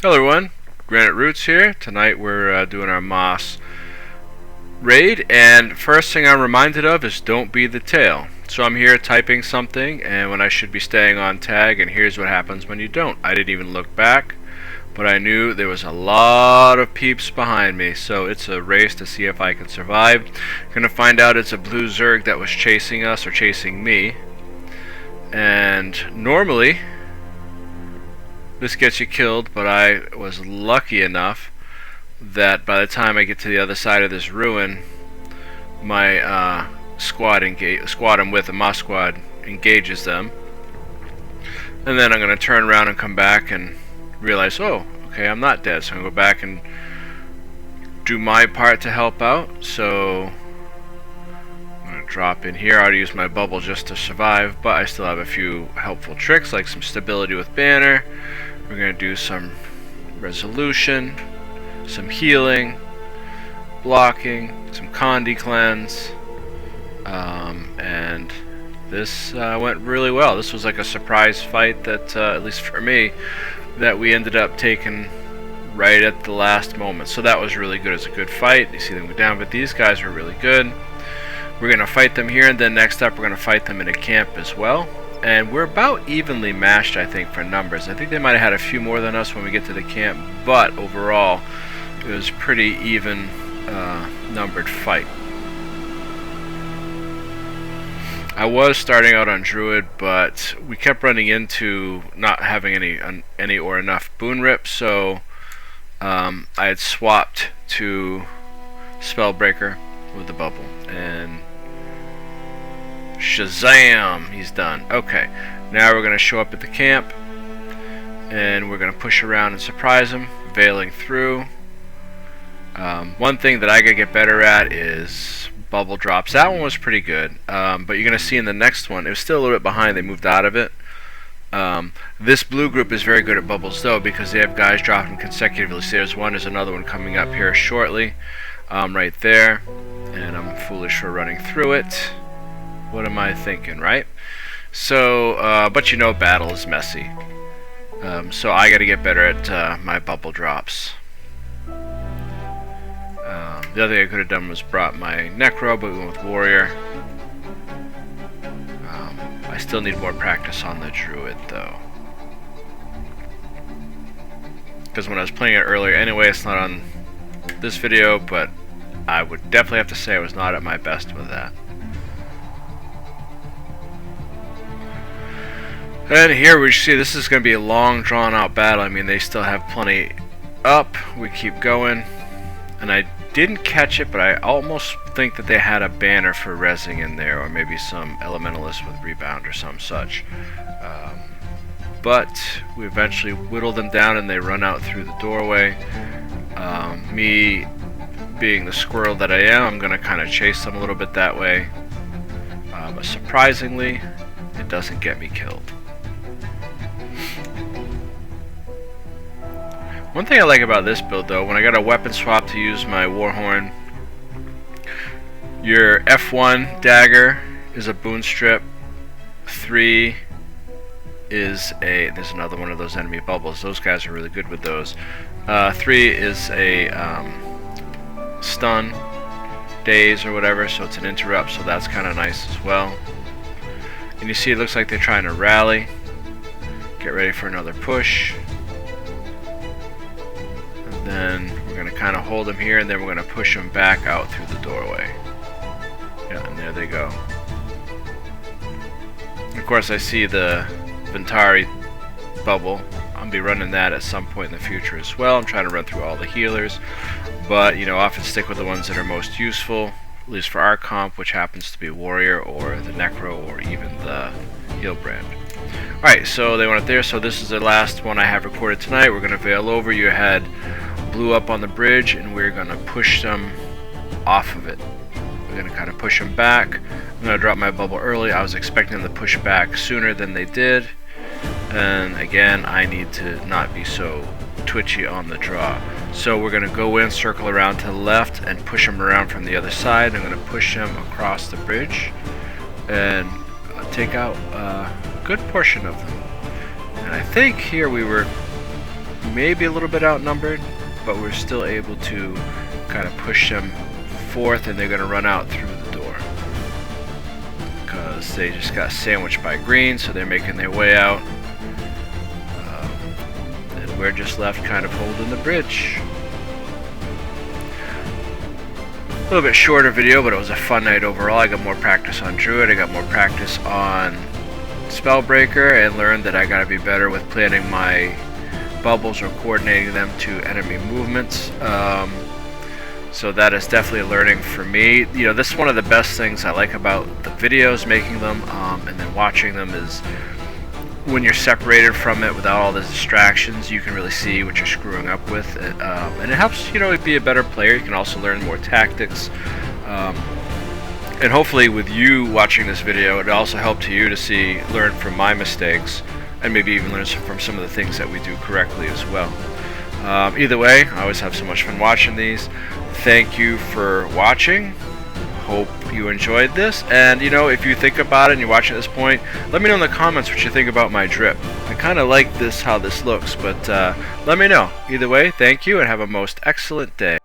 Hello everyone, Granite Roots here. Tonight we're doing our Moss raid, and first thing I'm reminded of is don't be the tail. So I'm here typing something and when I should be staying on tag, and here's what happens when you don't. I didn't even look back, but I knew there was a lot of peeps behind me, so it's a race to see if I can survive. Gonna find out it's a blue Zerg that was chasing us or chasing me, and normally this gets you killed, but I was lucky enough that by the time I get to the other side of this ruin, my squad I'm with, the Moss squad, engages them. And then I'm going to turn around and come back and realize, oh, okay, I'm not dead. So I'm going to go back and do my part to help out. So I'm going to drop in here. I ought to use my bubble just to survive, but I still have a few helpful tricks, like some stability with banner. We're going to do some resolution, some healing, blocking, some Condi cleanse, and this went really well. This was like a surprise fight that, at least for me, that we ended up taking right at the last moment. So that was really good. It's a good fight. You see them go down, but these guys were really good. We're going to fight them here, and then next up we're going to fight them in a camp as well. And we're about evenly matched, I think, for numbers. I think they might have had a few more than us when we get to the camp, but overall it was a pretty even numbered fight. I was starting out on Druid, but we kept running into not having any or enough boon rips, so I had swapped to Spellbreaker with the bubble, and Shazam! He's done. Okay, now we're going to show up at the camp, and we're going to push around and surprise him, veiling through. One thing that I gotta get better at is bubble drops. That one was pretty good, but you're going to see in the next one, it was still a little bit behind. They moved out of it. This blue group is very good at bubbles, though, because they have guys dropping consecutively. So there's another one coming up here shortly, right there, and I'm foolish for running through it. What am I thinking, right? So, but you know, battle is messy. So I gotta get better at my bubble drops. The other thing I could have done was brought my Necro, but we went with Warrior. I still need more practice on the Druid, though. Because when I was playing it earlier, anyway, it's not on this video, but I would definitely have to say I was not at my best with that. And here we see this is going to be a long, drawn-out battle. I mean, they still have plenty up. We keep going. And I didn't catch it, but I almost think that they had a banner for rezzing in there, or maybe some Elementalist with rebound or some such. But we eventually whittle them down, and they run out through the doorway. Me being the squirrel that I am, I'm going to kind of chase them a little bit that way. But surprisingly, it doesn't get me killed. One thing I like about this build, though, when I got a weapon swap to use my Warhorn, your F1 dagger is a boon strip, 3 is a, there's another one of those enemy bubbles, those guys are really good with those. 3 is a stun, daze or whatever, so it's an interrupt, so that's kind of nice as well. And you see it looks like they're trying to rally, get ready for another push. Then we're going to kind of hold them here, and then we're going to push them back out through the doorway. Yeah, and there they go. Of course, I see the Ventari bubble. I'll be running that at some point in the future as well. I'm trying to run through all the healers, but you know, often stick with the ones that are most useful, at least for our comp, which happens to be Warrior or the Necro or even the Healbrand. Alright, so they went up there, so this is the last one I have recorded tonight. We're going to veil over. You had blew up on the bridge, and we're going to push them off of it. We're going to kind of push them back. I'm going to drop my bubble early. I was expecting them to push back sooner than they did. And again, I need to not be so twitchy on the draw. So we're going to go in, circle around to the left, and push them around from the other side. I'm going to push them across the bridge and take out a good portion of them. And I think here we were maybe a little bit outnumbered, but we're still able to kind of push them forth, and they're going to run out through the door because they just got sandwiched by green, so they're making their way out. And we're just left kind of holding the bridge. A little bit shorter video, but it was a fun night overall. I got more practice on Druid, I got more practice on Spellbreaker, and learned that I gotta be better with planning my bubbles or coordinating them to enemy movements. So that is definitely a learning for me. You know, this is one of the best things I like about the videos, making them, and then watching them, is when you're separated from it without all the distractions, you can really see what you're screwing up with. And it helps, you know, be a better player. You can also learn more tactics. And hopefully with you watching this video, it also helped you to learn from my mistakes, and maybe even learn from some of the things that we do correctly as well. Either way, I always have so much fun watching these. Thank you for watching. Hope you enjoyed this, and you know, if you think about it and you're watching at this point, let me know in the comments what you think about my drip. I kind of like this, how this looks, but let me know. Either way, thank you and have a most excellent day.